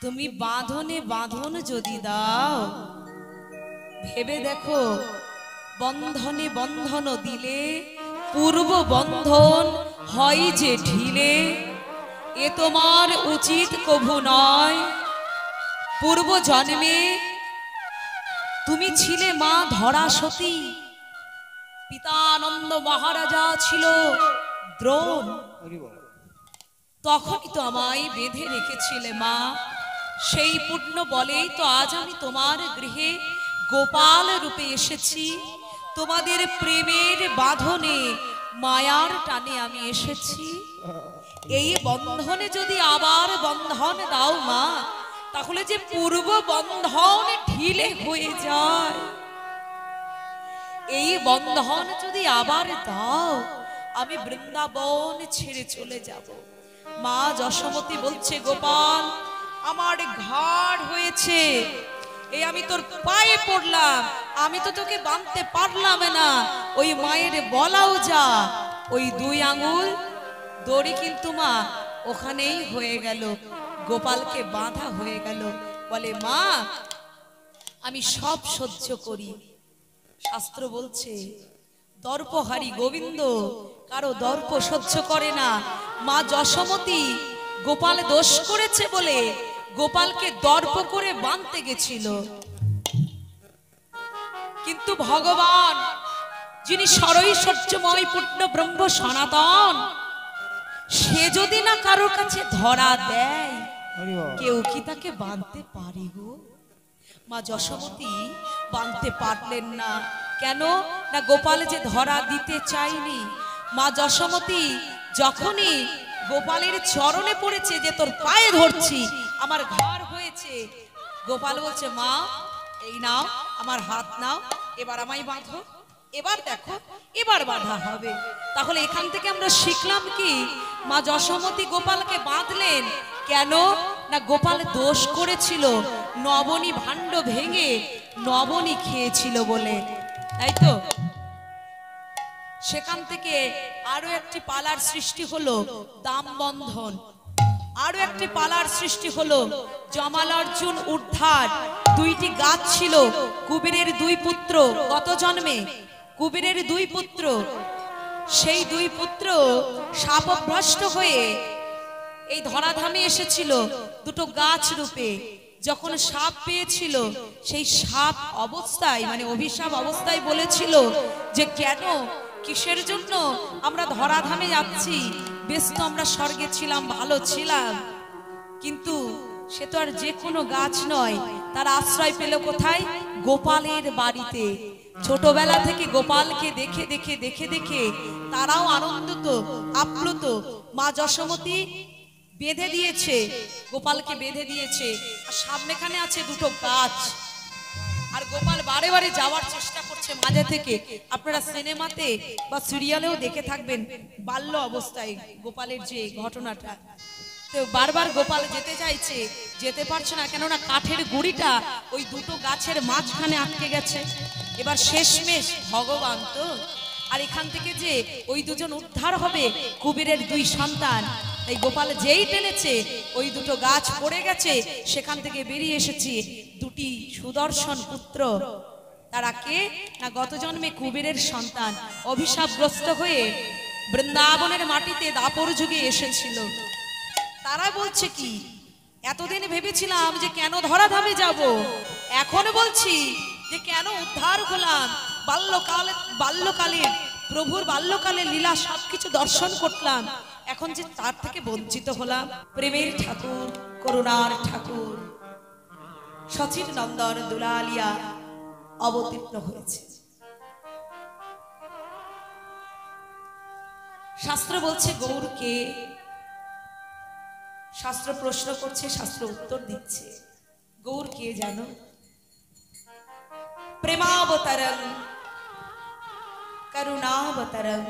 তুমি বাঁধনে বাঁধন যদি দাও, ভেবে দেখো বন্ধনে বন্ধন দিলে পূর্ব বন্ধন হয় যে ঢিলে। এ তোমার উচিত কভু নয়। পূর্ব জন্মে তুমি ছিলে মা ধরা সতী, পিতানন্দ মহারাজা ছিল দ্রোণ। তখনই তো আমায় বেঁধে রেখেছিলে মা। সেই পুণ্য বলেই তো আজ আমি তোমার গৃহে গোপাল রূপে এসেছি। তোমাদের প্রেমের বাঁধনে মায়ার টানে আমি এসেছি। এই বন্ধনে যদি আবার বন্ধন দাও মা, তাহলে যে পূর্ব বন্ধন ঢিলে হয়ে যায়। এই বন্ধন যদি আবার দাও, আমি বৃন্দাবন ছেড়ে চলে যাব। মা যশোমতী বলছে, গোপাল আমার ঘাড় হয়েছে, এই আমি তোর পায়ে পড়লাম, আমি তো তোকে বাঁধতে পারলাম না। ওই মায়ের বলাও যা, ওই 2 আঙ্গুল দড়ি কিন্তু মা ওখানেই হয়ে গেল, গোপালকে বাঁধা হয়ে গেল। বলে মা আমি সব সহ্য করি। শাস্ত্র বলছে দর্পহারি গোবিন্দ কারো দর্প সহ্য করে না। মা যশোমতী গোপাল দোষ করেছে বলে গোপালকে দর্প করে বাঁধতে গেছিল, কিন্তু ভগবান যিনি সরৈশ্বর্যময় পূর্ণ ব্রহ্ম সনাতন, সে যদি না কারোর কাছে ধরা দেয়, কেউ কি তাকে বাঁধতে পারে গো? মা যশোমতী বাঁধতে পারলেন না। কেন না গোপাল যে ধরা দিতে চায়নি। মা যশোমতী যখনই গোপালের চরণে পড়েছে যে তোর পায়ে ধরছি, আমার ঘর হয়েছে, গোপাল বলছে মা এই নাও আমার হাত নাও, এবার আমায় বাঁধো। এবার দেখো এবার বাঁধা হবে। তাহলে এখান থেকে আমরা শিখলাম কি, মা যশোমতী গোপালকে বাঁধলেন কেন না গোপাল দোষ করেছিল, নবনী ভাণ্ড ভেঙে নবনী খেয়েছিল বলে, তাই তো। সেখান থেকে আরো একটি পালার সৃষ্টি হলো দাম বন্ধন, আরো একটি পালার সৃষ্টি হলো জমাল অর্জুন উদ্ধার। 2টি গাছ ছিল, কুবেরের 2 পুত্র, গত জন্মে কুবেরের 2 পুত্র। সেই 2 পুত্র শাপগ্রস্ত হয়ে এই ধরাধামে এসেছিল 2টো গাছ রূপে। যখন সাপ পেয়েছিল, সেই সাপ অবস্থায় মানে অভিশাপ অবস্থায় বলেছিল যে কেন কিসের জন্য আমরা ধরাধামে যাচ্ছি, বেশ তো আমরা স্বর্গে ছিলাম, ভালো ছিলাম। কিন্তু সে তো আর যে কোনো গাছ নয়, তার আশ্রয় পেল কোথায়? গোপালের বাড়িতে। ছোটবেলা থেকে গোপালকে দেখে দেখে দেখে দেখে তারাও আনন্দিত আপ্লুত। মা যশোমতী বেঁধে দিয়েছে, গোপালকে বেঁধে দিয়েছে, আর সামনেখানে আছে 2টো গাছ। আর গোপাল বারে বারে যাওয়ার চেষ্টা করছে মাঝে থেকে। আপনারা সিনেমাতে বা সিরিয়ালেও দেখে থাকবেন বাল্য অবস্থায় গোপালের যে ঘটনাটা, তো বারবার গোপাল যেতে চাইছে, যেতে পারছে না, কেননা কাঠের গুড়িটা ওই 2টো গাছের মাঝখানে আটকে গেছে। এবার শেষমেশ ভগবান তো, আর এখান থেকে যে ওই 2জন উদ্ধার হবে কুবেরের 2 সন্তান, এই গোপাল যেই টেনেছে ওই 2টো গাছ পড়ে গেছে, সেখান থেকে বেরিয়ে এসেছে 2টি সুদর্শন পুত্র। তারা কে না গত জন্মে কুবেরের সন্তান, অভিশাপগ্রস্ত হয়ে বৃন্দাবনের মাটিতে দাপর যুগে এসেছিল। তারা বলছে কি, এতদিন ভেবেছিলাম যে কেন ধরাধামে যাব, এখন বলছি যে কেন উদ্ধার হলাম। বাল্যকালে প্রভুর বাল্যকালে লীলা সবকিছু দর্শন করলাম, এখন যে তার থেকে বঞ্চিত হলাম। প্রেমের ঠাকুর, করুণার ঠাকুর সচির নন্দন দুলালিয়া অবতীর্ণ হয়েছে। শাস্ত্র বলছে গৌরকে, শাস্ত্র প্রশ্ন করছে, শাস্ত্র উত্তর দিচ্ছে। গৌর কে জানো? প্রেমাবতারং, করুণাবতারং,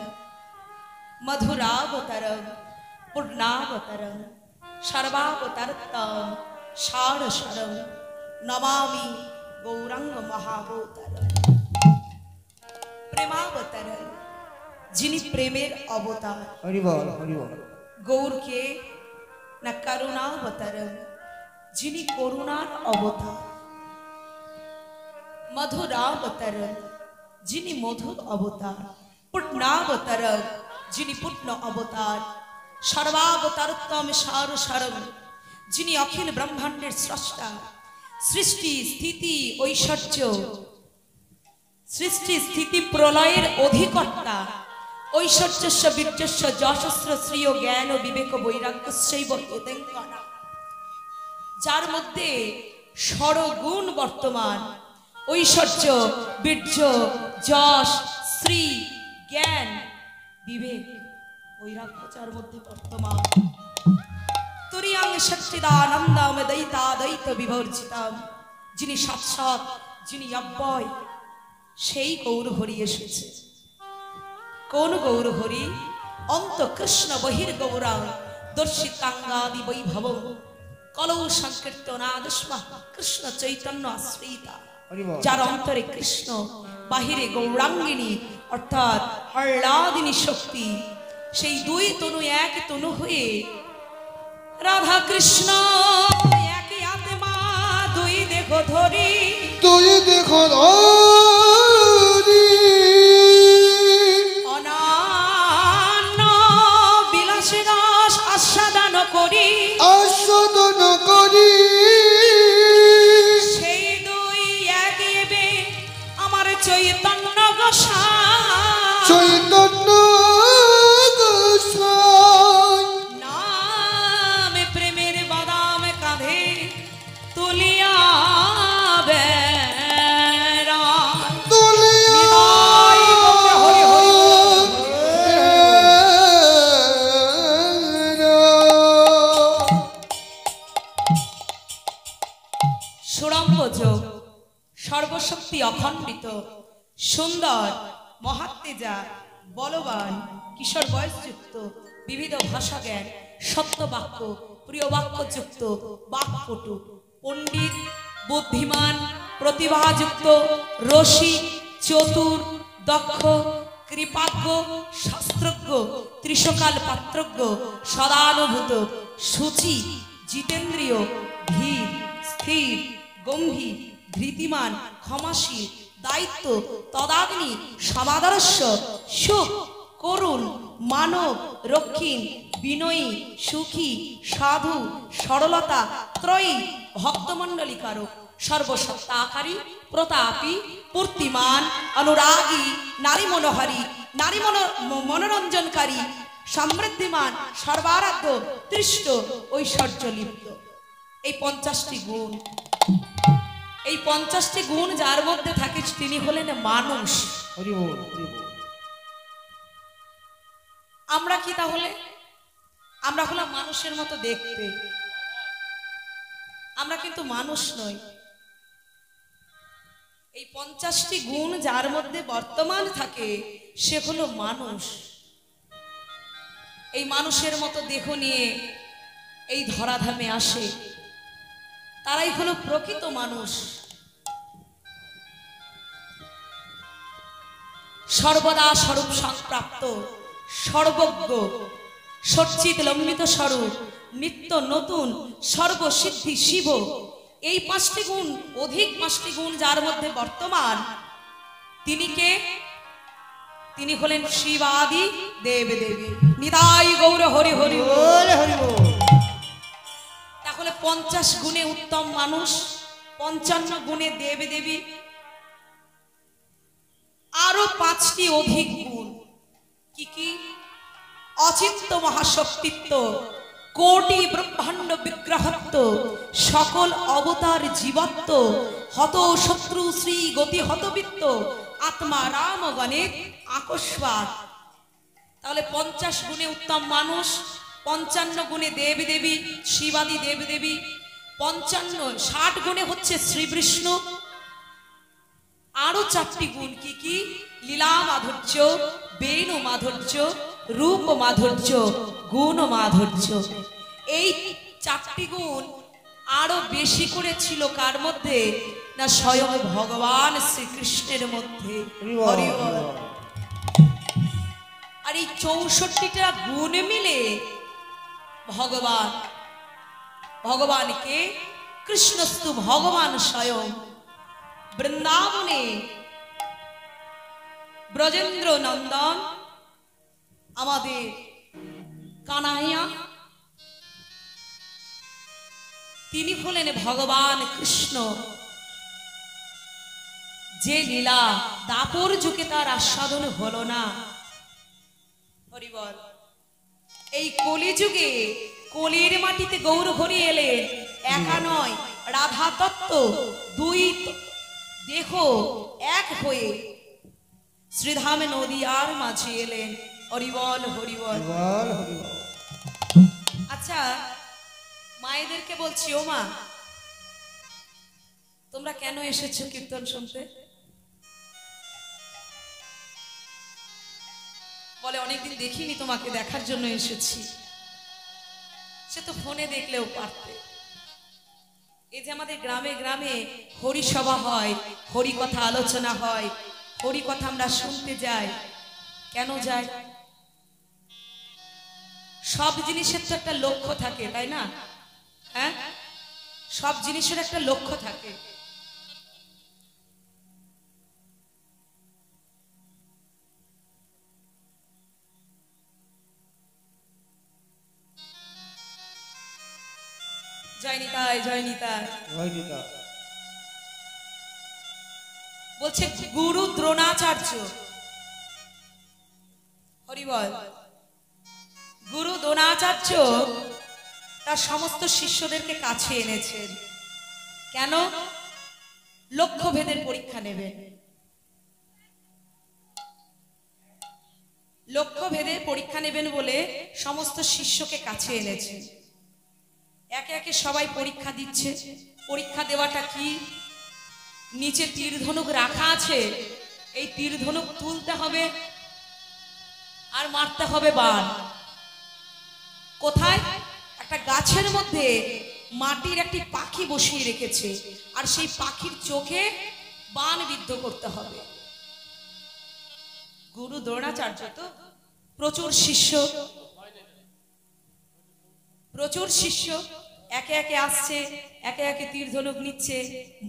মধুরাবতারং, পূর্ণাবতারং, সর্বাবতারতম সারসরং নমামি গৌরাঙ্গ মহাবতারং। প্রেমাবতারং, যিনি প্রেমের অবতার। হরি বল, হরি বল। গৌর কে না করুণাবতারং, যিনি করুণার অবতার, মধুরাবতার যিনি মধুর অবতার, পূর্ণাবতার যিনি পূর্ণ অবতার, সর্বাবতারোত্তম সারসারম যিনি অখিল ব্রহ্মাণ্ডের স্রষ্টা, সৃষ্টি স্থিতি ঐশ্বর্য, সৃষ্টি স্থিতি প্রলয়ের অধিকর্তা, ঐশ্বর্যস্য বীর্যস্য যশস্র শ্রিয় জ্ঞান ও বিবেক বৈরাগ্যস্যৈব এদেঙ্কনা, যার মধ্যে ষড়গুণ বর্তমান, ঐশ্বর্য বীর্য যশ শ্রী জ্ঞান বিবেক বৈরাগ্য যার মধ্যে বর্তমান, তুরিয়াং সচ্চিদানন্দম দয়িতা দ্বৈত বিবর্জিতাম, যিনি শাশ্বত যিনি অব্যয়, সেই গৌর হরি এসেছে। কোন গৌর হরি? অন্ত কৃষ্ণ বহির গৌরাং দর্শিতাঙ্গাদি বৈভব কলৌ সংকীর্তনাদস্মা কৃষ্ণ চৈতন্য আশ্রিতা, যার অন্তরে কৃষ্ণ বাহিরে গৌরাঙ্গিনী অর্থাৎ হল্লাদিনী শক্তি, সেই দুই তনু এক তনু হয়ে রাধা কৃষ্ণ একই আত্মা, দুই দেহ ধরি, দুই দেহ ধরি অনান্য বিলাসী রস আস্বাদন করি, আস্বাদন করি, সেই দুই একইবে আমার চৈতন্য গোসাই, চৈতন্য গোসাই নামে প্রেমের বাদাম কাঁধে তুলিয়া বেড়ায়, নিতাই গৌর হরি হরি সুরম্ভজ সর্বশক্তি অখণ্ডিত সুন্দর মহাত্মেজা বলবান কিশোর বয়সযুক্ত বিবিধ ভাষা জ্ঞান সত্য বাক্য প্রিয় বাক্যযুক্ত বাকপটু পণ্ডিত বুদ্ধিমান প্রতিভাযুক্ত রসিক চতুর দক্ষ কৃপাজ্ঞ শাস্ত্রজ্ঞ ত্রিশকাল পাত্রজ্ঞ সদানুভূত সুচি জিতেন্দ্রিয় ধীর স্থির গম্ভীর ধৃতিমান ক্ষমাশীল দায়িত্ব তদাগ্নি সমাদর্শ সুখ করুণ মানব রক্ষিণ বিনয়ী সুখী সাধু সরলতা ত্রয়ী ভক্তমণ্ডলীকারক সর্বসত্তাকারী প্রতাপী পূর্তিমান অনুরাগী নারী মনোহারী নারী মনোরঞ্জনকারী সমৃদ্ধিমান সর্বারাধ্য তৃষ্ট ঐশ্বর্যলিপ্ত, এই 50টি গুণ, এই 50টি গুণ যার মধ্যে থাকে তিনি হলেন মানুষ। আমরা কি তাহলে? আমরা হলাম মানুষের মতো দেখতে, আমরা কিন্তু মানুষ নই। এই 50টি গুণ যার মধ্যে বর্তমান থাকে সে হলো মানুষ। এই মানুষের মতো দেহ নিয়ে এই ধরাধামে আসে, তারাই হলো প্রকৃত মানুষ। সর্বদা স্বরূপ সংপ্রাপ্ত সর্বজ্ঞ সচ্চিত লম্বিত স্বরূপ নিত্য নতুন সর্বসিদ্ধি শিব, এই 5টি গুণ অধিক 5টি গুণ যার মধ্যে বর্তমান, তিনি কে? তিনি হলেন শিবাদি দেব দেবী। নিতাই গৌর হরি হরি হরি। তাহলে 50 গুণে উত্তম মানুষ, 55 গুণে দেব দেবী, আরো 5টি অধিক গুণ। কি কি? অচিন্ত মহাশক্তিত্ব, কোটি ব্রহ্মাণ্ড বিগ্রহত্ব, সকল অবতার জীবত্ব, হত শত্রু শ্রী গতি হতবিত্ত, আত্মা রাম গণের আকস্মাত। তাহলে 50 গুণে উত্তম মানুষ, 55 গুণে দেব দেবী শিবাদি দেব দেবী, 60 গুণে হচ্ছে শ্রী বিষ্ণু, আরো 4টি গুণ। কি কি? লীলা মাধুর্য, বেণু মাধুর্য, রূপ মাধুর্য, গুণ মাধুর্য। এই 4টি গুণ আরো বেশি করে ছিল কার মধ্যে? না স্বয়ং ভগবান শ্রীকৃষ্ণের মধ্যে। আর এই 64টা গুণ মিলে ভগবানকে কৃষ্ণস্তু ভগবান স্বয়ং বৃন্দাবনে ব্রজেন্দ্র নন্দন আমাদের কানাইয়া তিনি হলেন ভগবান কৃষ্ণ। যে লীলা দাপর যুগে তার আস্বাদন হলো না, হরিবল, এই কলিযুগে কলির মাটিতে গৌর হরি এলেন। একা নয়, রাধা তত্ত্ব দুই দেহ এক হয়ে শ্রীধামে নদীয়ার মাঝে এলেন। হরিবল হরিবল। আচ্ছা, মায়েদেরকে বলছি, ও মা, তোমরা কেন এসেছো কীর্তন শুনতে? বলে অনেকদিন দেখিনি, তোমাকে দেখার জন্য এসেছি। সে তো ফোনে দেখলেও পারতে। এই যে আমাদের গ্রামে গ্রামে হরি সভা হয়, হরি কথা আলোচনা হয়, হরি কথা আমরা শুনতে যাই। কেন যাই? সব জিনিসের তো একটা লক্ষ্য থাকে, তাই না? হ্যাঁ, সব জিনিসের একটা লক্ষ্য থাকে। জয় নিতাই, জয় নিতাই। বলছে গুরু দ্রোণাচার্য, হরিবল, গুরু দ্রোণাচার্য তার সমস্ত শিষ্যদেরকে কাছে এনেছেন। কেন? লক্ষ্য ভেদের পরীক্ষা নেবেন। লক্ষ্য ভেদের পরীক্ষা নেবেন বলে সমস্ত শিষ্যকে কাছে এনেছেন। একে একে সবাই পরীক্ষা দিচ্ছে। পরীক্ষা দেওয়াটা কি? নিচে তীর ধনুক রাখা আছে, এই তীর ধনুক তুলতে হবে আর মারতে হবে বাণ। কোথায়? একটা গাছের মধ্যে মাটির একটি পাখি বসিয়ে রেখেছে, আর সেই পাখির চোখে বাণ বিদ্ধ করতে হবে। গুরু দ্রোণাচার্য তো প্রচুর শিষ্য, প্রচুর শিষ্য একে একে আসছে, একে একে তীর ধনুক নিচ্ছে,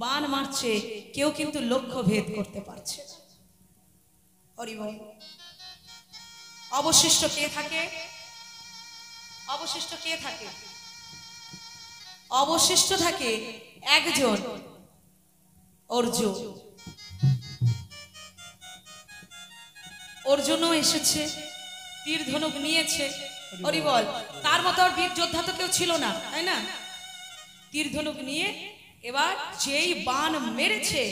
বাণ মারছে, কেউ কিন্তু লক্ষ্য ভেদ করতে পারছে না। হরিবল। অবশিষ্ট কে থাকে? অবশিষ্ট কে থাকে? অবশিষ্ট থাকে একজন, অর্জুন। অর্জুনও এসেছে, তীর ধনুক নিয়েছে। হরিবল। তার মতো আর বীর যোদ্ধা তো কেউ ছিল না, তাই না? তীর ধনুক নিয়ে এবার যেই বাণ মেরেছে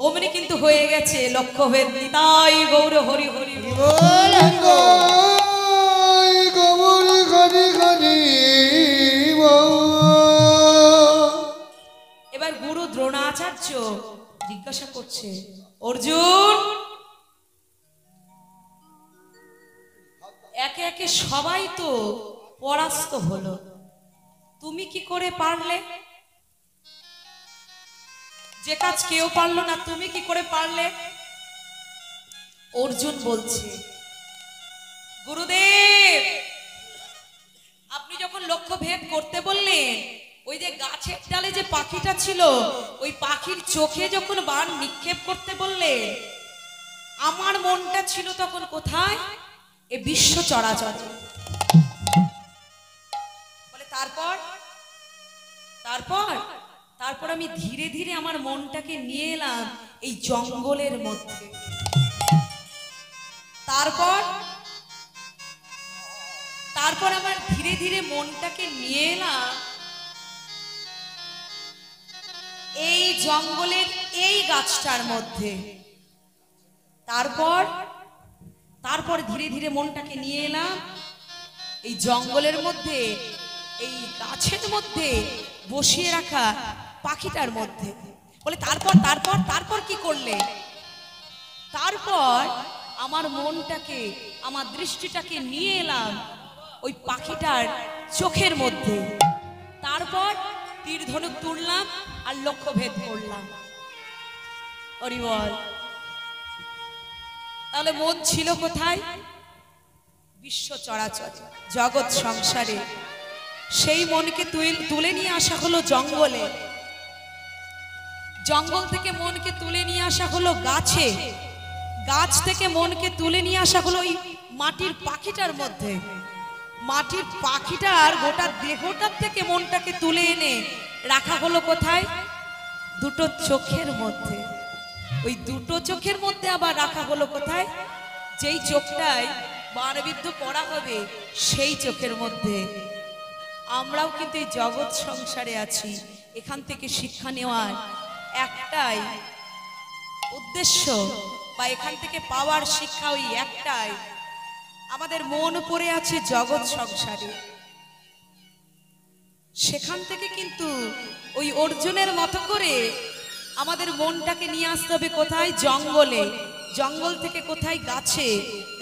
অমনি কিন্তু হয়ে গেছে লক্ষ্যভেদ। নিতাই গৌর হরি হরি। এবার গুরু দ্রোণাচার্য জিজ্ঞাসা করছে, অর্জুন, একে একে সবাই তো পরাস্ত হলো, তুমি কি করে পারলে? যে কাজ কেউ পারলো না, তুমি কি করে পারলে? অর্জুন বলছে, গুরুদেব, আপনি যখন লক্ষ্য ভেদ করতে বললেন, ওই যে গাছের ডালে যে পাখিটা ছিল, ওই পাখির চোখে যখন বাণ নিক্ষেপ করতে বললেন, আমার মনটা ছিল তখন কোথায়? এ বিশ্ব চরাচরে। বলে তারপর তারপর তারপর আমি ধীরে ধীরে আমার মনটাকে নিয়ে এলাম এই জঙ্গলের মধ্যে। তারপর তারপর আমার ধীরে ধীরে মনটাকে নিয়ে এলাম এই জঙ্গলের এই গাছটার মধ্যে। তারপর তারপর ধীরে ধীরে মনটাকে নিয়ে এলাম এই জঙ্গলের মধ্যে, এই গাছের মধ্যে বসিয়ে রাখা পাখিটার মধ্যে। বলে তারপর তারপর তারপর কি করলে? তারপর আমার মনটাকে, আমার দৃষ্টিটাকে নিয়ে এলাম ওই পাখিটার চোখের মধ্যে। তারপর তীর ধনুক তুললাম আর লক্ষ্য ভেদ করলাম। হরিবল। তাহলে মন ছিল কোথায়? বিশ্ব চরাচরে, জগৎ সংসারে। সেই মনকে তুলে নিয়ে আসা হলো জঙ্গলে। জঙ্গল থেকে মনকে তুলে নিয়ে আসা হলো গাছে, গাছ থেকে মনকে তুলে নিয়ে আসা হলো ওই মাটির পাখিটার মধ্যে। মাটির পাখিটার গোটা দেহটার থেকে মনটাকে তুলে এনে রাখা হলো কোথায়? দুটো চোখের মধ্যে। ওই দুটো চোখের মধ্যে আবার রাখা হলো কোথায়? যেই চোখটায় বারবিদ্ধ পড়া হবে সেই চোখের মধ্যে। আমরাও কিন্তু এই জগৎ সংসারে আছি, এখান থেকে শিক্ষা নেওয়ার একটাই উদ্দেশ্য, বা এখান থেকে পাওয়ার শিক্ষা ওই একটাই, আমাদের মন পড়ে আছে জগৎ সংসারে। সেখান থেকে কিন্তু ওই অর্জুনের মতো করে আমাদের মনটাকে নিয়ে আসতে হবে কোথায়? জঙ্গলে। জঙ্গল থেকে কোথায়? গাছে।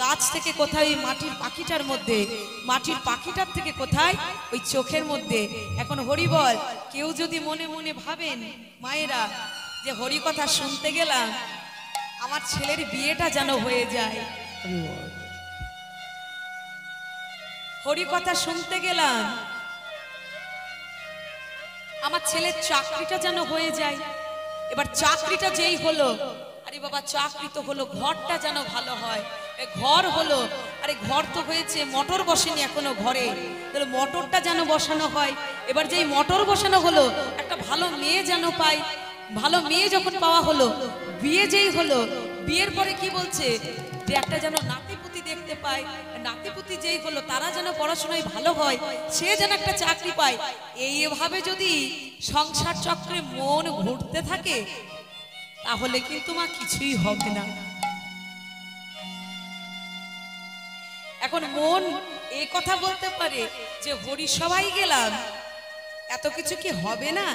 গাছ থেকে কোথায়? ওই মাটির পাখিটার মধ্যে। মাটির পাখিটার থেকে কোথায়? ওই চোখের মধ্যে। এখন হরি বল, কেউ যদি মনে মনে ভাবেন মায়েরা যে হরি কথা শুনতে গেলাম আমার ছেলের বিয়েটা যেন হয়ে যায়, হরি কথা শুনতে গেলাম আমার ছেলের চাকরিটা যেন হয়ে যায়। এবার চাকরিটা যেই হলো, আরে বাবা চাকরি তো হলো, ঘরটা যেন ভালো হয়। ঘর হলো, আরে ঘর তো হয়েছে, মোটর বসেনি এখনো ঘরে, তাহলে মোটরটা যেন বসানো হয়। এবার যেই মোটর বসানো হলো, একটা ভালো মেয়ে যেন পাই। ভালো মেয়ে যখন পাওয়া হলো, বিয়ে যেই হলো, বিয়ের পরে কি বলছে যে একটা যেন নাতিপুতি দেখতে পায়। নাতিপুতি যেই হলো, তারা যেন পড়াশোনায় ভালো হয়, সে যেন একটা চাকরি পায়। এইভাবে যদি সংসার চক্রে মন ঘুরতে থাকে তাহলে কিন্তু মা কিছুই হবে না। এখন মন এই কথা বলতে পারে যে হরি সবাই গেলাম, এত কিছু কি হবে না?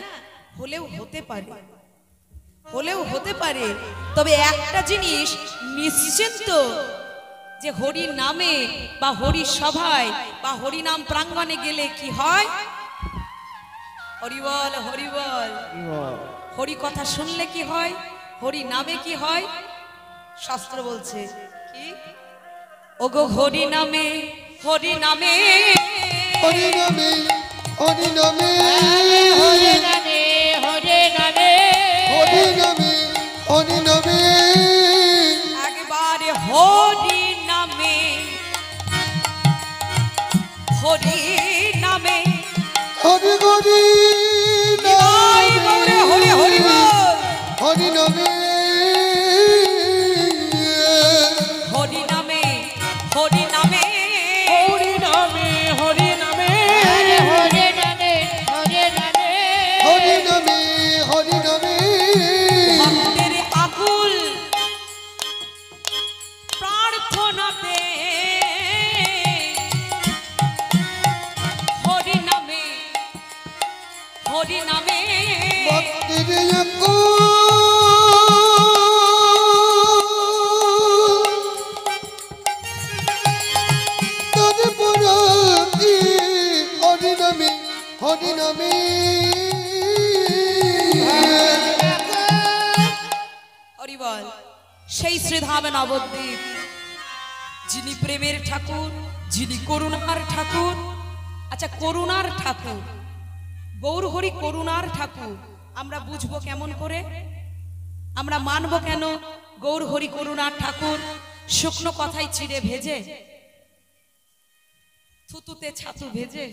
হলেও হতে পারে, হলেও হতে পারে। তবে একটা জিনিস নিশ্চিন্ত, যে হরি নামে বা হরি সভায় বা হরি নাম প্রাঙ্গণে গেলে কি হয়? হরি বল, হরি বল। হরি কথা শুনলে কি হয়? হরি নামে কি হয়? শাস্ত্র বলছে কি? ওগো হরি নামে, হরি নামে, হরি নামে, হরি নামে, হরে নামে, হরে নামে, হরি নামে, হরি নামে, একবারে হরি নামে, হরি নামে, হরি হরি নিতাই গৌরে হরি হরি বল। হরি নামে, হরি নামে, হরি নামে, হরি নামে, হরি নামে, হরে নামে, হরে নামে, হরি নামে, হরি নামে, ভক্তের আকুল প্রার্থনাতে হরি নামে, হরি নামে, ভক্তের তৎপরতি হরি নামে, হরি নামে, হরি বল। সেই শ্রীধামে নবদ্বীপ, যিনি প্রেমের ঠাকুর, যিনি করুণার ঠাকুর। আচ্ছা, করুণার ঠাকুর, গৌর হরি করুণার ঠাকুর, আমরা বুঝবো কেমন করে? আমরা মানবো কেন গৌর হরি করুণার ঠাকুর? শুকনো কথাই চিড়ে ভেজে, থুতুতে ছাতু ভেজে।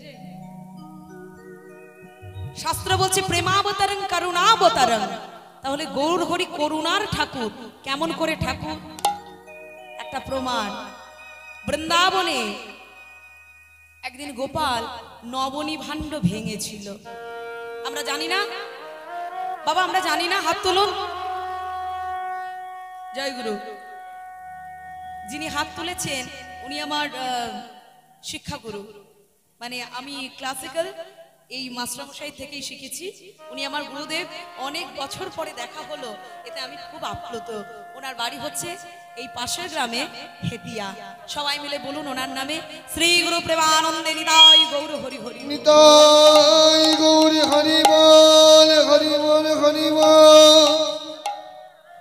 শাস্ত্র বলছে প্রেমাবতারং করুণাবতারং। তাহলে গৌর হরি করুণার ঠাকুর কেমন করে ঠাকুর? একটা প্রমাণ, বৃন্দাবনে একদিন গোপাল নবনী ভাণ্ড ভেঙেছিল। আমরা জানি না বাবা, আমরা জানি না, হাত তুলুন। জয় গুরু। যিনি হাত তুলেছেন উনি আমার শিক্ষাগুরু, মানে আমি ক্লাসিক্যাল এই মাস্টারমশাই থেকেই শিখেছি। উনি আমার গুরুদেব, অনেক বছর পরে দেখা হলো, এতে আমি খুব আপ্লুত। ওনার বাড়ি হচ্ছে এই পাশের গ্রামে হেতিয়া। সবাই মিলে বলুন ওনার নামে, শ্রী গুরু প্রেমানন্দে নিতাই গৌর হরি হরি। নিতাই গৌরী হরি বল, হরি বল, হরি বল।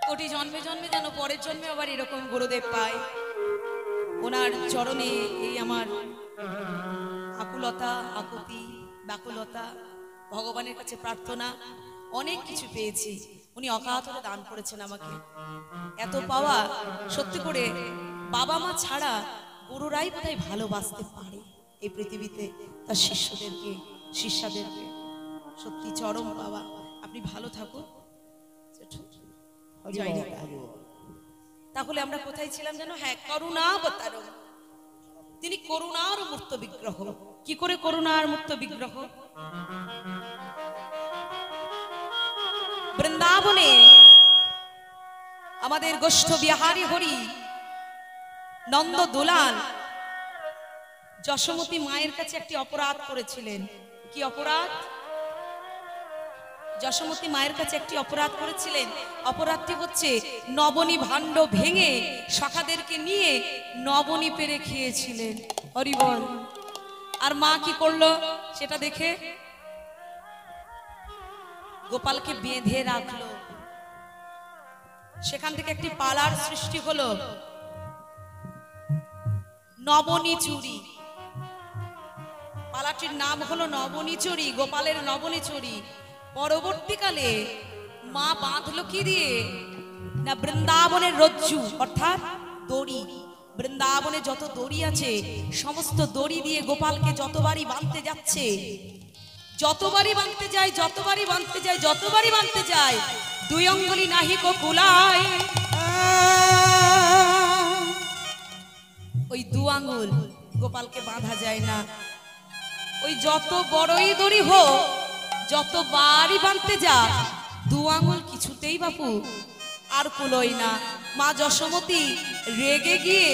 কোটি জন্মে জন্মে যেন পরের জন্মে আবার এরকম গুরুদেব পায়। ওনার চরণে এই আমার আকুলতা, আকুতি, ব্যাকুলতা ভগবানের কাছে প্রার্থনা, অনেক কিছু পেয়েছি। উনি অকাতরে দান করেছেন আমাকে। এত পাওয়া, সত্যি করে বাবা মা ছাড়া গুরুরাই বোধহয় ভালোবাসতে পারে এই পৃথিবীতে তার শিষ্যদেরকে, শিষ্যাদেরকে। সত্যি চরম বাবা। আপনি ভালো থাকুন। জয় নিতাই। তাহলে আমরা কোথায় ছিলাম যেন? হ্যাঁ, করুণাবতারম। তিনি করুণার মূর্ত বিগ্রহ। কি করে করুণার মূর্ত বিগ্রহ? বৃন্দাবনে আমাদের গোষ্ঠ বিহারী হরি নন্দ দুলাল যশোমতী মায়ের কাছে একটি অপরাধ করেছিলেন। কি অপরাধ? যশোমতী মায়ের কাছে একটি অপরাধ করেছিলেন। অপরাধটি হচ্ছে নবনী ভাণ্ড ভেঙে সখাদেরকে নিয়ে নবনী পেরে খেয়েছিলেন। হরি বল। আর মা কি করলো সেটা দেখে গোপালকে বেঁধে রাখলো। সেখান থেকে একটি পালার সৃষ্টি হলো, নবনী চুরি। পালাটির নাম হলো নবনী চুরি, গোপালের নবনী চুরি। পরবর্তীকালে মা বাঁধলো কি দিয়ে? না, বৃন্দাবনের রজ্জু অর্থাৎ দড়ি। বৃন্দাবনে যত দড়ি আছে সমস্ত দড়ি দিয়ে গোপালকে যতবারই বাঁধতে যাচ্ছে, যতবারই বাঁধতে যায়, যতবারই বাঁধতে যায়, যতবারই বাঁধতে যায়, দুই অঙ্গুলি নাহিক কুলায়। ওই দু আঙ্গুল গোপালকে বাঁধা যায় না। ওই যত বড়ই দড়ি হোক, যতবারই বাঁধতে যা, দু আঙ্গুল কিছুতেই বাপু আর কুলোই না। মা যশোমতী রেগে গিয়ে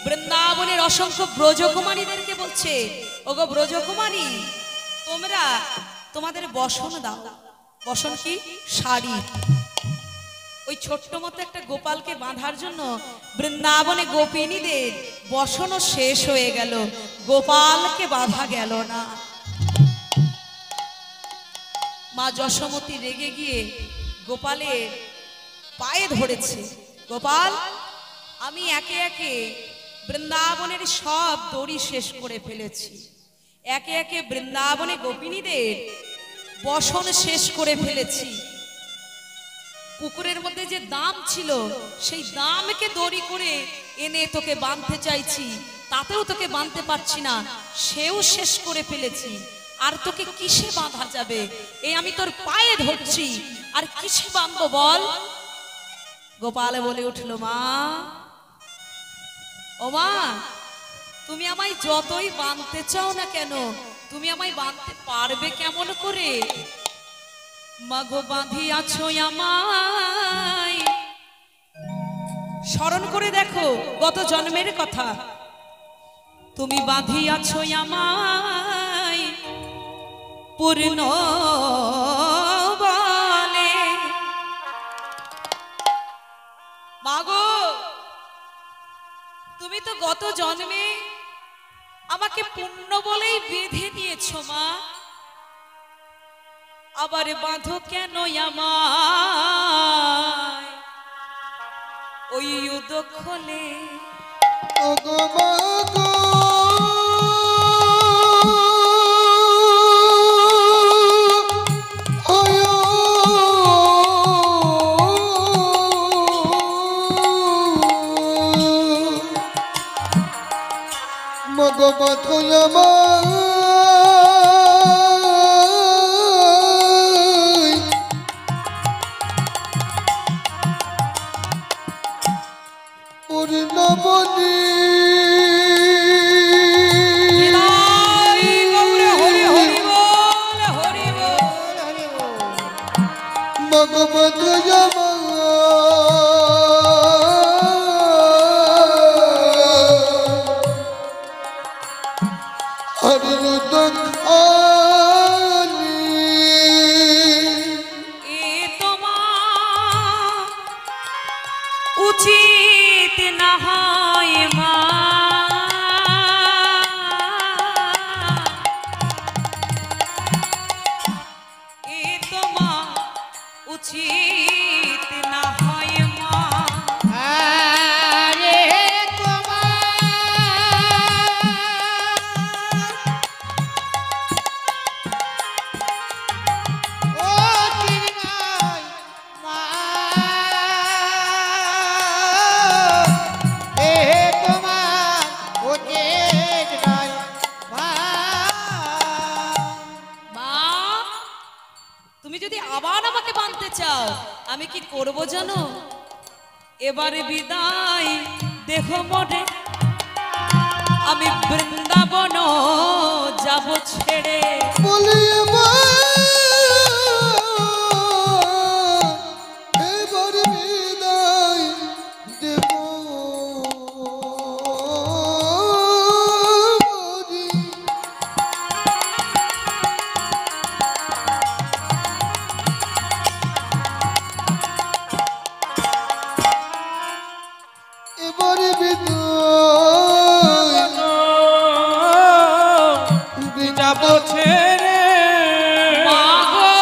বৃন্দাবনের অসংখ্য ব্রজকুমারীদেরকে বলছে, ওগো ব্রজকুমারী, তোমরা তোমাদের বসন দাও। বসন কি? শাড়ি। ওই ছোট্ট মতো একটা গোপালকে বাঁধার জন্য বৃন্দাবনে গোপিনীদের বসনও শেষ হয়ে গেল, গোপালকে বাঁধা গেল না। মা যশোমতী রেগে গিয়ে গোপালের পায়ে ধরেছে, গোপাল, আমি একে একে বৃন্দাবনের সব দড়ি শেষ করে ফেলেছি, একে একে বৃন্দাবনে গোপিনীদের বসন শেষ করে ফেলেছি। পুকুরের মধ্যে যে দাম ছিল সেই দামকে দড়ি করে এনে তোকে বাঁধতে চাইছি, তাতেও তোকে বাঁধতে পারছি না, সেও শেষ করে ফেলেছি। আর তোকে কিসে বাঁধা যাবে? এই আমি তোর পায়ে ধরছি, আর কিসে বাঁধবো বল? গোপাল বলে উঠলো, মা, ও মা, তুমি আমায় যতই বাঁধতে চাও না কেন, তুমি আমায় বাঁধতে পারবে কেমন করে? মাগো বাঁধিয়াছো আমায়। স্মরণ করে দেখো গত জন্মের কথা। তুমি বাঁধিয়াছো আমায় পূর্ণ বলে। মাগো, তুমি তো গত জন্মে আমাকে পূর্ণ বলেই বেঁধে নিয়েছো মা, আবার বাঁধো কেন আমায় ওই উদখলে? ওগো মাগো, মগো বাঁধো আমায় পূর্ণবনী। মগো বাঁধো উচিত না হয় মা, এ তোমা উচিত না হয় মা। আরে তোমার আবার আমাকে বাঁধতে চাও, আমি কি করব জানো? এবারে বিদায় দেখো মনে, আমি বৃন্দাবন যাব ছেড়ে। বলি এবার বিদায় দেব হরি। এবারে বিদায় যাব ছেড়ে মাগো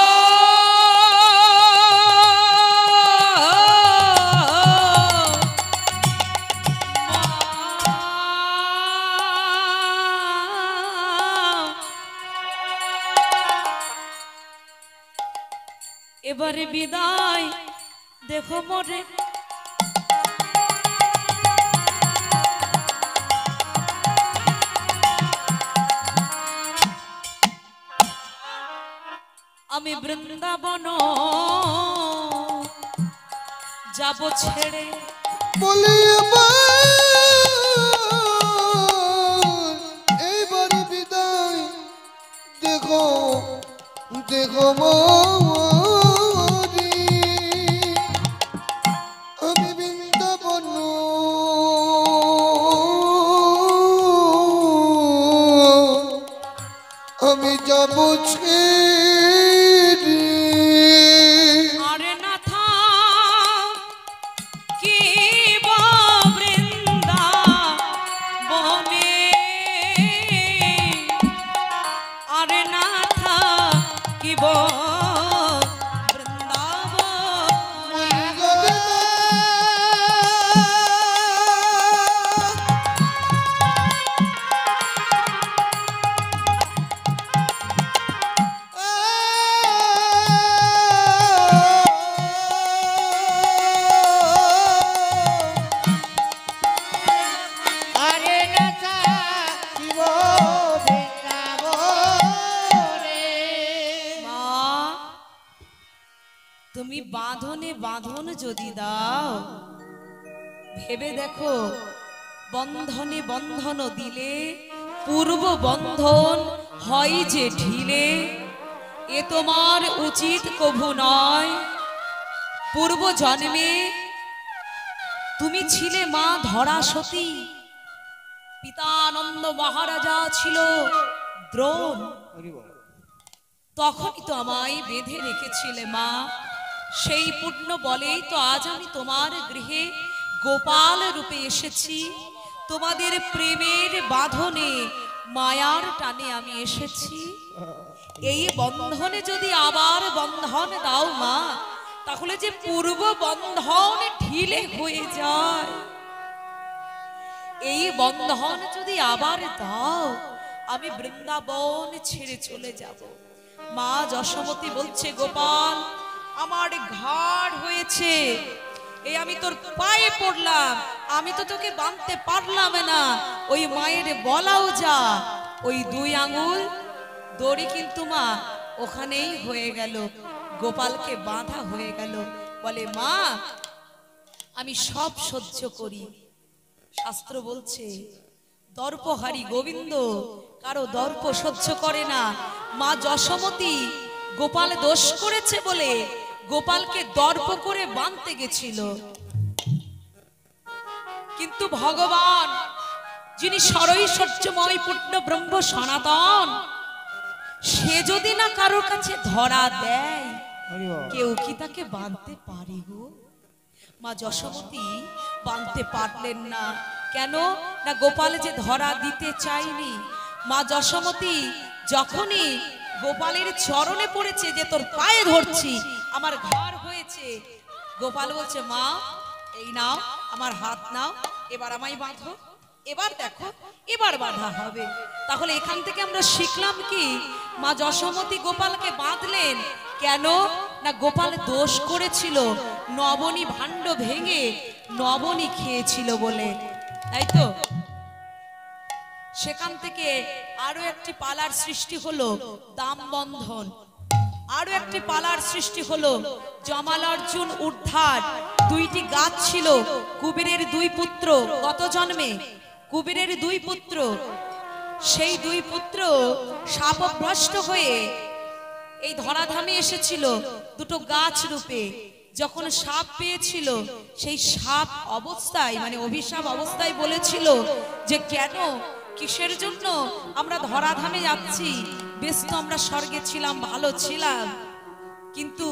এবারে বিদায় দেখো মরে, আমি বৃন্দাবন যাব ছেড়ে। বলি এইবার বিদায় দেখো দেখো মরি, আমি বৃন্দাবন আমি যাব ছেড়ে। আরে নাথা কি বৃন্দাবনে, আরে নাথা কি আরে না থাকিব বৃন্দাবনে। মা তুমি বাঁধনে বাঁধন যদি দাও, ভেবে দেখো বন্ধনে বন্ধন দিলে পূর্ব বন্ধন হয় যে ঢিলে, এ তোমার উচিত কভু নয়। পূর্ব জন্মে তুমি ছিলে মা ধরা সতী, পিতানন্দ মহারাজা ছিল দ্রোণ, তখনই তো আমায় বেঁধে রেখেছিলে মা। সেই পুণ্য বলেই তো আজ আমি তোমার গৃহে গোপাল রূপে এসেছি। তোমাদের প্রেমের বাঁধনে মায়ার টানে আমি এসেছি। এই বন্ধনে যদি আবার বন্ধন দাও মা, তাহলে যে পূর্ব বন্ধন ঢিলে হয়ে যায়। এই বন্ধন যদি আবার দাও, আমি বৃন্দাবন ছেড়ে চলে যাব। মা যশোমতী বলছে, গোপাল আমার ঘাড় হয়েছে, এই আমি তোর পায়ে পড়লাম, আমি তো তোকে বাঁধতে পারলাম না। ওই মায়ের বলাও যা, ওই 2 আঙ্গুল দড়ি কিন্তু মা ওখানেই হয়ে গেল, গোপালকে বাঁধা হয়ে গেল। বলে মা আমি সব সহ্য করি। শাস্ত্র বলছে দর্পহারি গোবিন্দ কারো দর্প সহ্য করে না। মা যশোমতী গোপাল দোষ করেছে বলে গোপালকে দর্প করে বাঁধতে গেছিল, কিন্তু ভগবান যিনি সরৈশ্বর্যময় পূর্ণ ব্রহ্ম সনাতন, সে যদি না কারোর কাছে ধরা দেয়, কেউ কি তাকে বাঁধতে পারে গো? মা যশোমতী বাঁধতে পারলেন না। কেন না গোপাল যে ধরা দিতে চায়নি। মা যশোমতী যখনই গোপালের চরণে পড়েছে যে তোর পায়ে ধরছি, আমার ঘর হয়েছে, গোপাল বলছে মা এই নাও আমার হাত নাও, এবার আমায় বাঁধো। এবার দেখো এবার বাঁধা হবে। তাহলে এখান থেকে আমরা শিখলাম কি, মা যশোমতী গোপালকে বাঁধলেন কেন না গোপাল দোষ করেছিল, নবনী ভাণ্ড ভেঙে নবনী খেয়েছিল বলে, তাই তো। সেখান থেকে আরো একটি পালার সৃষ্টি হলো দাম বন্ধন। আরো একটি পালার সৃষ্টি হলো জমাল অর্জুন উদ্ধার। দুইটি গাছ ছিল, কুবেরের দুই পুত্র, গত জন্মে কুবেরের দুই পুত্র, সেই দুই পুত্র শাপগ্রস্ত হয়ে এই ধরাধামে এসেছিল দুটো গাছ রূপে। যখন সাপ পেয়েছিল, সেই সাপ অবস্থায় মানে অভিশাপ অবস্থায় বলেছিল যে কেন, কিসের জন্য আমরা ধরাধামে যাচ্ছি, বেশ তো আমরা স্বর্গে ছিলাম, ভালো ছিলাম। কিন্তু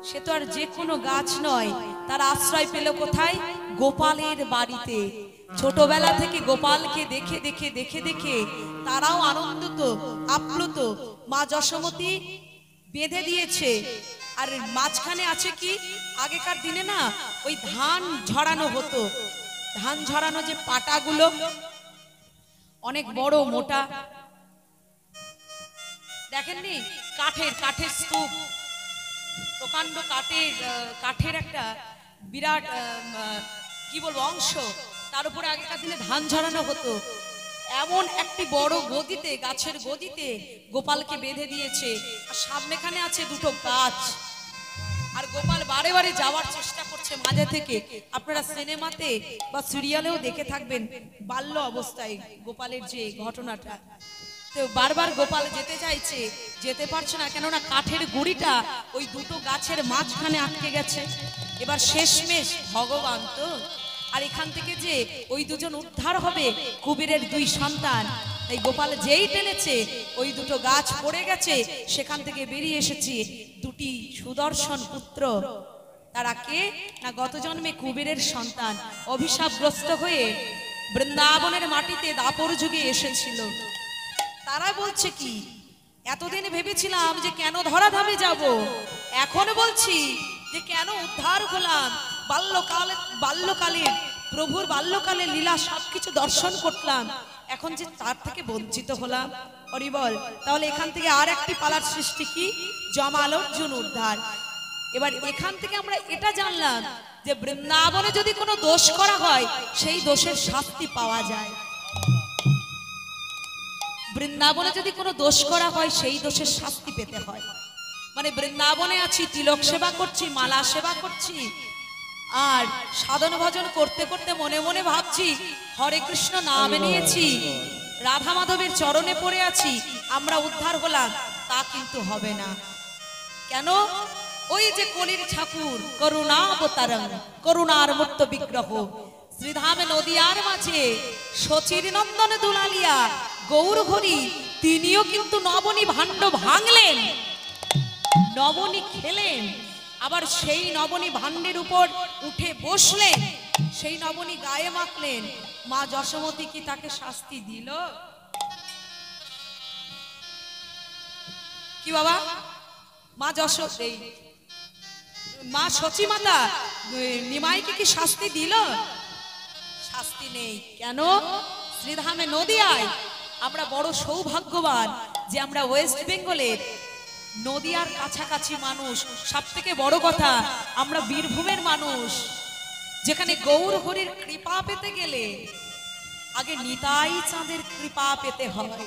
সে তো আর যে কোনো গাছ নয়, তার আশ্রয় পেল কোথায়? গোপালের বাড়িতে। ছোটবেলা থেকে গোপালকে দেখে দেখে দেখে দেখে তারাও আনন্দিত আপ্লুত। মা যশোমতী বেঁধে দিয়েছে। আর মাঝখানে আছে কি, আগেকার দিনে না ওই ধান ঝরানো হতো, ধান ঝরানো যে পাটাগুলো অনেক বড় মোটা, দেখেননি? কাঠের কাঠের স্তূপ, প্রকাণ্ড কাঠের একটা বিরাট কি বলবো অংশ, তার উপরে আগেকার দিনে ধান ঝরানো হতো। এমন একটি বড় গদিতে, গাছের গদিতে গোপালকে বেঁধে দিয়েছে। আর সামনেখানে আছে দুটো গাছ। আর গোপাল বারে বারে যাওয়ার চেষ্টা করছে মাঝে থেকে। আপনারা সিনেমাতে বা সিরিয়ালেও দেখে থাকবেন বাল্য অবস্থায় গোপালের যে ঘটনাটা। তো বারবার গোপাল যেতে চাইছে, যেতে পারছে না, কেননা কাঠের গুড়িটা ওই দুটো গাছের মাঝখানে আটকে গেছে। এবার শেষমেশ ভগবান তো, আর এখান থেকে যে ওই দুজন উদ্ধার হবে কুবেরের দুই সন্তান, তাই গোপাল যেই টেনেছে ওই দুটো গাছ পড়ে গেছে, সেখান থেকে বেরিয়ে এসেছে দুটি সুদর্শন পুত্র। তারা কে না, গত জন্মে কুবেরের সন্তান, অভিশাপগ্রস্ত হয়ে বৃন্দাবনের মাটিতে দাপর যুগে এসেছিল। তারা বলছে কি, এতদিন ভেবেছিলাম যে কেন ধরাধামে যাব, এখন বলছি যে কেন উদ্ধার হলাম। বাল্যকালের প্রভুর বাল্যকালের লীলা সবকিছু দর্শন করলাম, এখন যে তার থেকে বঞ্চিত হলাম। হরিবল। তাহলে এখান থেকে আর একটি পালার সৃষ্টি কি, জমাল অর্জুন উদ্ধার। এবার এখান থেকে আমরা এটা জানলাম যে বৃন্দাবনে যদি কোনো দোষ করা হয়, সেই দোষের শাস্তি পাওয়া যায়। বৃন্দাবনে যদি কোনো দোষ করা হয়, সেই দোষের শাস্তি পেতে হয়। মানে বৃন্দাবনে আছি, তিলক সেবা করছি, মালা সেবা করছি, আর সাধন ভজন করতে করতে মনে মনে ভাবছি হরে কৃষ্ণ নাম নিয়েছি, রাধা মাধবের চরণে পড়ে আছি, আমরা উদ্ধার হলাম, তা কিন্তু হবে না। কেন? ওই যে কলির ঠাকুর করুণাবতারং, করুণার মূর্ত বিগ্রহ, শ্রীধামে নদিয়ার মাঝে শচীর নন্দন দুলালিয়া গৌর হরি, তিনিও কিন্তু নবনী ভাণ্ড ভাঙলেন, নবনী খেলেন, আবার সেই নবনী ভাণ্ডের উপর উঠে বসলেন, সেই নবনী গায়ে মাখলেন। মা যশোমতী কি তাকে শাস্তি দিল? কি বাবা, মা যশোমতী, মা সচী মাতা নিমাইকে কি শাস্তি দিল? শাস্তি নেই। কেন? শ্রীধামে নদিয়ায় আমরা বড় সৌভাগ্যবান যে আমরা ওয়েস্ট বেঙ্গলের নদিয়ার কাছাকাছি মানুষ। সব থেকে বড় কথা, আমরা বীরভূমের মানুষ, যেখানে গৌর হরির কৃপা পেতে গেলে আগে নিতাই চাঁদের কৃপা পেতে হয়।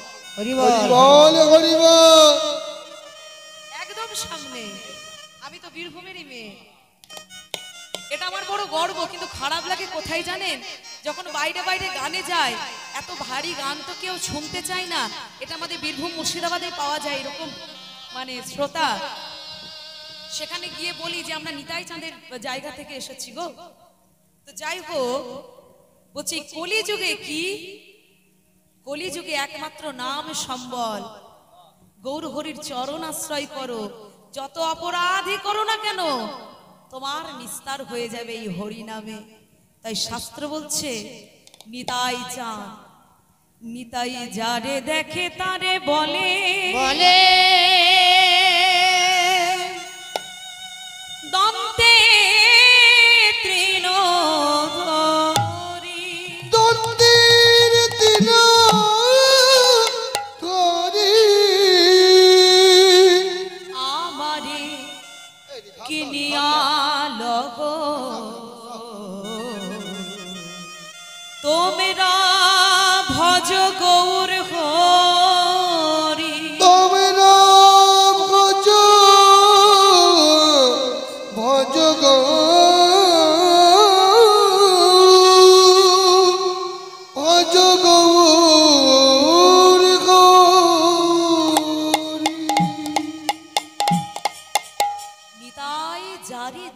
একদম সামনে। আমি তো বীরভূমেরই মেয়ে, এটা আমার বড় গর্ব। কিন্তু খারাপ লাগে কোথায় জানেন? যখন বাইরে বাইরে গানে যায়, এত ভারী গান তো কেউ শুনতে চায় না। এটা আমাদের বীরভূম মুর্শিদাবাদে পাওয়া যায় এরকম মানে শ্রোতা। সেখানে গিয়ে বলি যে আমরা নিতাই চাঁদের জায়গা থেকে এসেছি গো। তো যাই হোক, বলছি কলিযুগে কি, কলিযুগে একমাত্র নাম সম্বল। গৌর হরির চরণ আশ্রয় করো, যত অপরাধী করো না কেন তোমার নিস্তার হয়ে যাবে এই হরি নামে। তাই শাস্ত্র বলছে নিতাই চাঁদ, নিতাই যারে দেখে তারে বলে বলে দন্তে তৃণধরি, দন্তের তৃণধরি আমারে কিনিয়া লগ তোমরা ভজ গৌর হরি, তোমরা ভজ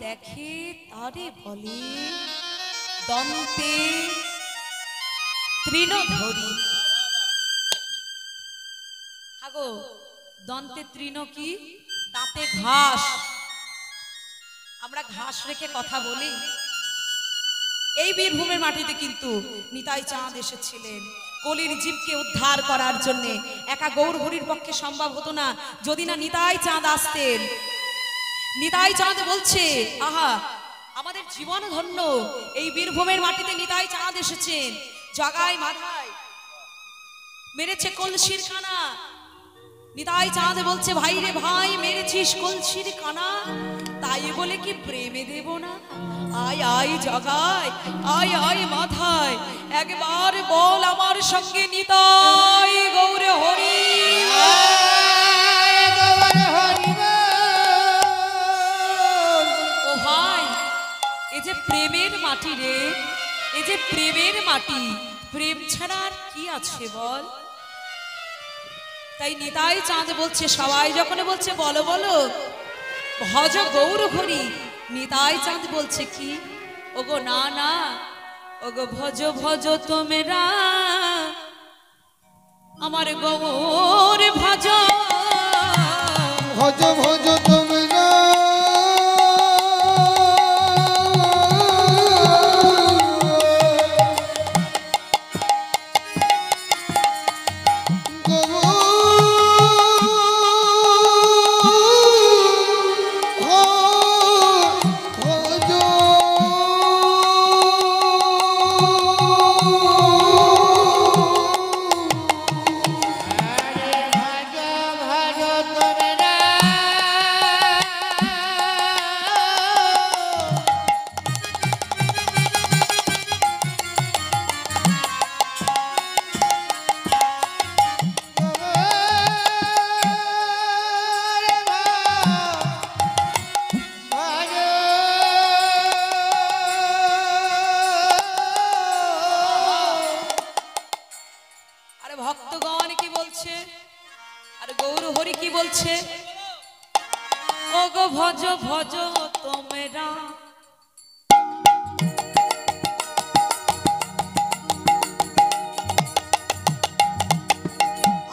দেখে তারে বলে দন্তে তৃণধরি। আগো দন্তে তৃণ কি? দাঁতে ঘাস। আমরা ঘাস রেখে কথা বলি। এই বীরভূমের মাটিতে কিন্তু নিতাই চাঁদ এসেছিলেন কলির জীবকে উদ্ধার করার জন্য। একা গৌরহরির পক্ষে সম্ভব হতো না যদি না নিতাই চাঁদ আসতেন। নিতাই চাঁদ বলছে, আহা আমাদের জীবন ধন্য, এই বীরভূমের মাটিতে নিতাই চাঁদ এসেছেন। জগায় মাথায় মেরেছে কলসির কানা। নিতাই চাঁদ বলছে, ভাই রে ভাই মেরেছিস কলসির কানা, তাই বলে কি প্রেমে দেব না? আয় আয় জগায়, আয় আয় মাথায়, একবার বল আমার সঙ্গে নিতাই গৌর হরি। ও ভাই, এই যে প্রেমের মাটি রে, এই যে প্রেমের মাটি, প্রেম ছাড়া আর কি আছে বল? তাই নিতাই চাঁদ বলছে, সবাই যখন বলছে বলো বলো ভজ গৌর হরি, নিতাই চাঁদ বলছে কি, ওগো না না, ওগো ভজ ভজ তোমরা আমার গৌর ভজ ভজ ভজ তোমরা ভক্তগণ কি বলছে আর গৌর হরি কি বলছে, ওগো ভজ ভজ তোমরা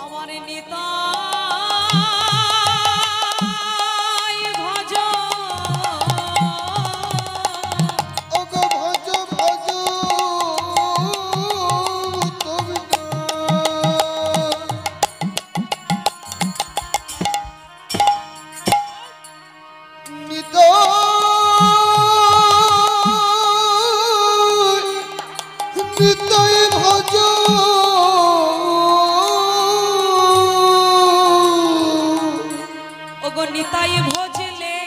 আমার নিতাই ভজ, ওগো ভজ ভজ তোমরা নিতাই ভজ ওগো নিতাই ভজলে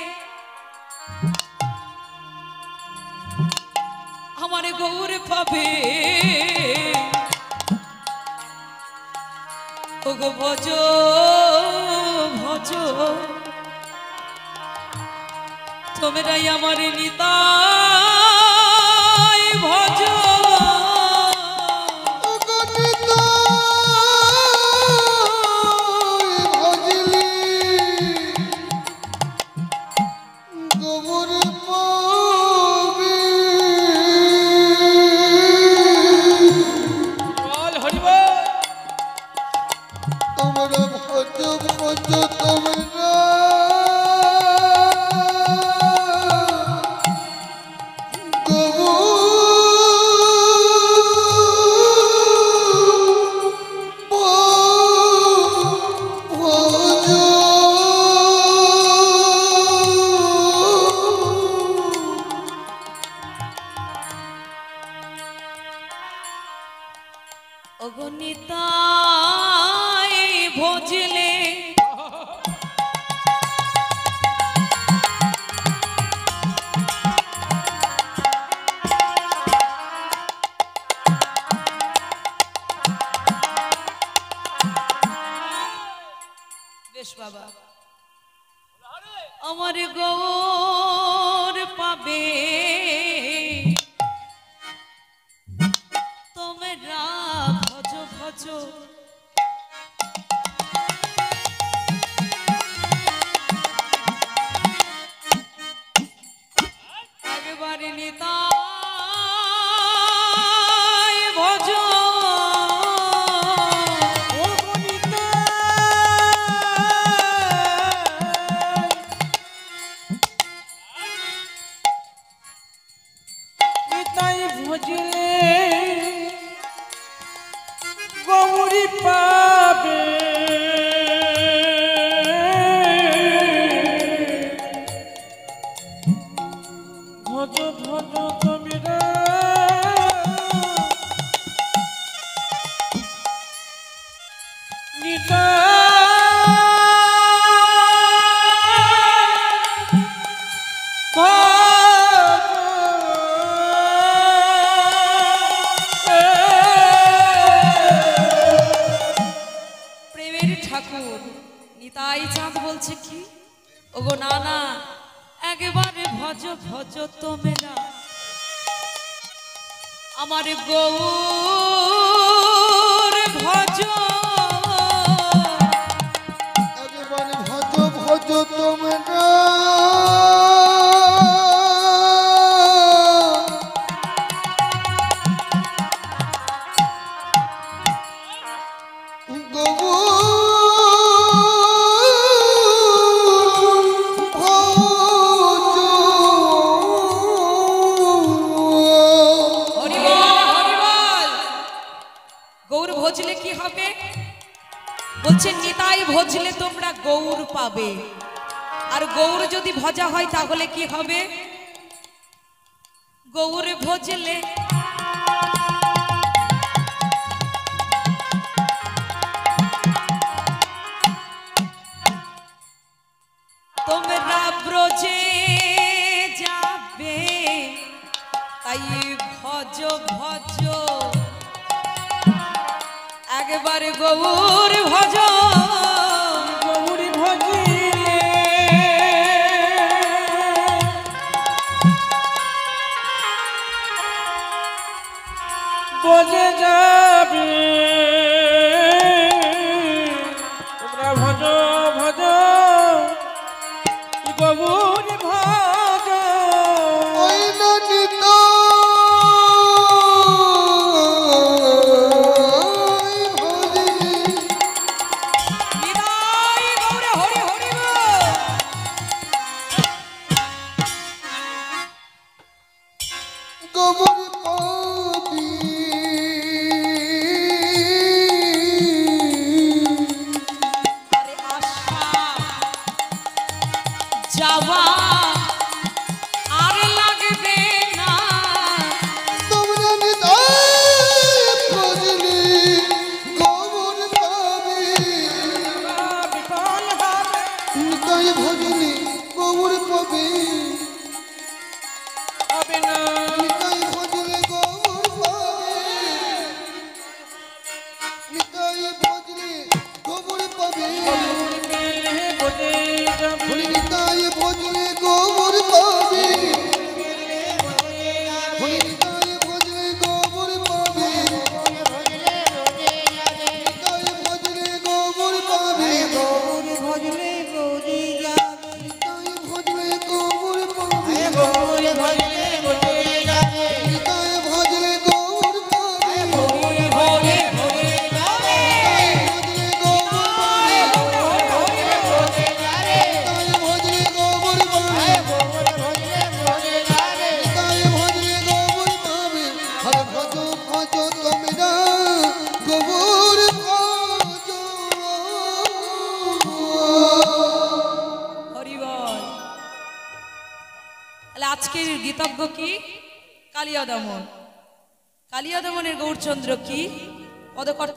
আমার গৌর পাবে, ওগো ভজ ভজ তোমরাই আমার নিতাই ভজ। ওগো নিতাই ভজলি গোবর পাবি বল হরি বল। তোমরা ভজ ভজ তোমরা ওগো নিতাই ভজলে বেশ বাবা আমার গৌর পাবে, তোমরা ভজ ভজ ওগো না না একবারে ভজ ভজ তোমরা আমার গৌর ভজ একবারে ভজ ভজ তোমরা গৌর ভজলে কি হবে বলছে নিতাই ভজলে তোমরা গৌর পাবে আর গৌর যদি ভজা হয় তাহলে কি হবে গৌর ভজলে তোমরা ব্রজে যাবে তাই ভজ ভজ একবারে গৌর ভজ গৌর ভজিলে বজে যাবে তোমরা ভজ ভজ গৌর ভজ ওই ননিত নিতাই গৌরে হরি হরি বল। গোবর পাবি আরে আশা যাওয়া আর লাগবে না তোমরা নিতাই ভজলি গোবর পাবি বিফল হবে নিতাই ভজলি গোবর পাবি হবে না নিতাই ভজলে গোবর পাবি নিতাই ভজলে গোবর পাবি বজে যাবে নিতাই ভজলে গোবর পাবি নিতাই ভজলে গোবর পাবি নিতাই ভজলে গোবর পাবি গৌর ভজলে গৌরী যাবে নিতাই ভজলে গোবর পাবি গৌর ভজলে বজে যাবে নিতাই ভজলে গোবর পাবি গৌর ভজলে বজে যাবে ভজলে গোবর পাবি নিতাই ভজলে গোবর পাবি গৌর ভজলে বজে যাবে নিতাই ভজলে গোবর পাবি হরে ভজ ভজ তোমরা গোবর ভজ হরি বল। তাহলে আজকের গীতজ্ঞ কি কালিয়া দমন কালিয়া দমনের গৌরচন্দ্র কি পদকর্তা